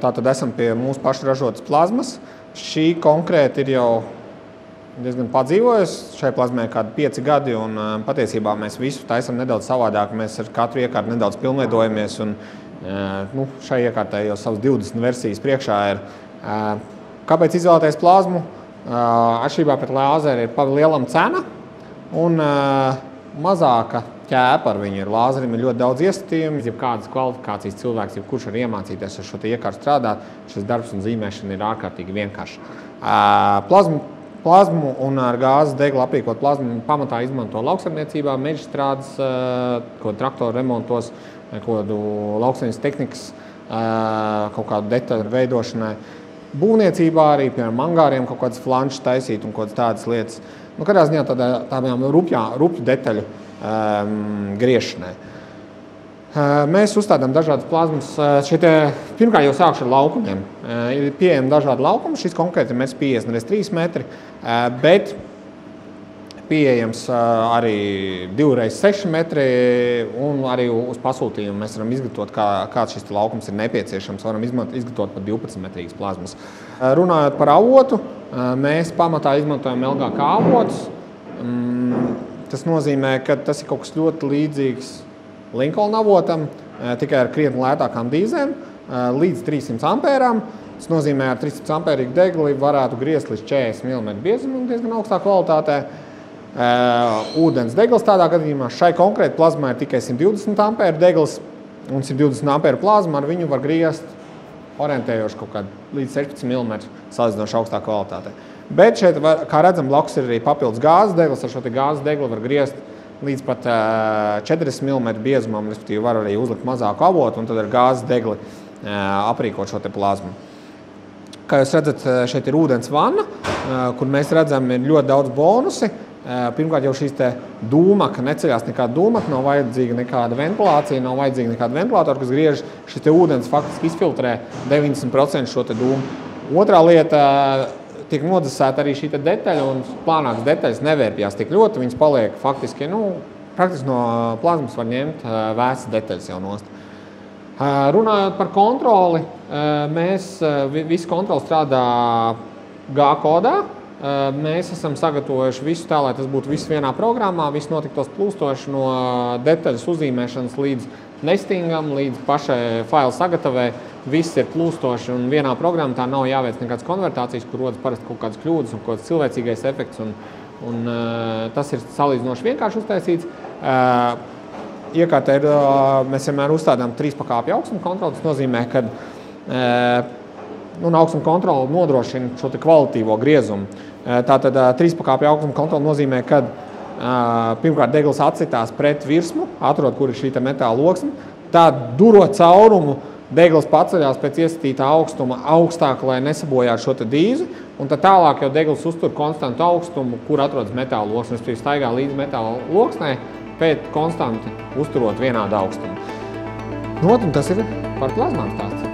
tātad esam pie mūsu pašu ražotas plazmas. Šī konkrēti ir jau diezgan padzīvojusi. Šai plazmai kādi 5 gadi, un patiesībā mēs visu taisam nedaudz savādāk. Mēs ar katru iekārtu nedaudz pilnveidojamies, un šai iekārtai jau savas 20 versijas priekšā ir. Kāpēc izvēlēties plazmu? Atšķirībā pret lāzeri ir palielam cena un mazāka ķēpa ar viņu ir. Lāzerim ir ļoti daudz iestatījumi, jebkādas kvalifikācijas cilvēks, jebkurš var iemācīties ar šo iekārtu strādāt. Šis darbs un zīmēšana ir ārkārtīgi vienkārši. Plazmu un ar gāzes deglu aprīkot plazmu pamatā izmanto lauksaimniecībā, mežstrādes, traktoru remontos, lauksaimniecības tehnikas, kaut kādu detaļu veidošanai. Būvniecībā arī, piemēram, angāriem kaut kādas flanšas taisīt un kaut kādas tādas lietas. Katrā ziņā tādām rupju detaļu griešanai. Mēs uzstādām dažādas plazmas. Pirmkārt jau sākšu ar laukumiem. Ir pieejami dažādi laukumi. Šis konkrēti ir 1,50 x 3 metri, bet pieejams arī 2x6 metri, un arī uz pasūtījumu mēs varam izgatavot, kāds šis laukums ir nepieciešams. Varam izgatavot pat 12-metrīgas plazmas. Runājot par avotu, mēs pamatā izmantojam LGK avotus. Tas nozīmē, ka tas ir kaut kas ļoti līdzīgs Lincoln avotam, tikai ar krietni lētākām dīzēm, līdz 300 ampērām. Tas nozīmē, ar 300 ampērīgu degli varētu griezt līdz 40 mm biezumu diezgan augstā kvalitātē. Ūdens degls tādā gadījumā šai konkrēti plazmai ir tikai 120 ampēru degls un 120 ampēru plazma, ar viņu var griezt orientējoši kaut kādu līdz 16 mm salīdzinoši augstā kvalitātē. Bet šeit, kā redzam, blakus ir arī papildus gāzes degls. Ar šo gāzes degli var griezt līdz pat 40 mm biezumam, respektīvi var arī uzlikt mazāku avotu un tad ar gāzes degli aprīkot šo plazmu. Kā jūs redzat, šeit ir ūdens vanna, kur mēs redzam ir ļoti daudz bonusi. Pirmkārt, jau šīs dūmaka, neceļās nekāda dūmaka, nav vajadzīga nekāda ventilācija, nav vajadzīga nekāda ventilātora, kas griež. Šis ūdens faktiski izfiltrē 90% šo dūmu. Otrā lieta, tiek nodzesēta arī šī detaļa, un plānākas detaļas nevērpjās tik ļoti. Viņas paliek faktiski, praktiski no plazmas var ņemt vēsas detaļas jau nost. Runājot par kontroli, mēs visu kontroli strādā G-kodā. Mēs esam sagatavojuši visu tā, lai tas būtu viss vienā programmā, viss notiktos plūstoši no detaļas uzzīmēšanas līdz nestingam, līdz pašai failu sagatavē. Viss ir plūstoši un vienā programmā tā nav jāveic nekādas konvertācijas, kur rodas parasti kaut kādas kļūdas un kaut kāds cilvēcīgais efekts. Un tas ir salīdzinoši vienkārši uztaisīts. Iekārtē mēs vienmēr uzstādām 3 pakāpju augstuma kontroli. Tas nozīmē, ka augstuma kontrole nodrošina šo kvalitīvo griezumu. Tātad 3 pakāpju augstuma kontrole nozīmē, ka pirmkārt degls atsitās pret virsmu, atrod, kur ir šī metāla loksne. Tā durot caurumu, degls paceļās pēc iesatītā augstuma augstāk, lai nesabojātu šo dīzi. Un tad tālāk jau degls uztur konstantu augstumu, kur atrodas metāla loksne. Tas staigā līdz metāla loksnei, pēc konstanti uzturot vienādu augstumu. Un tas ir par plazmām stāsts.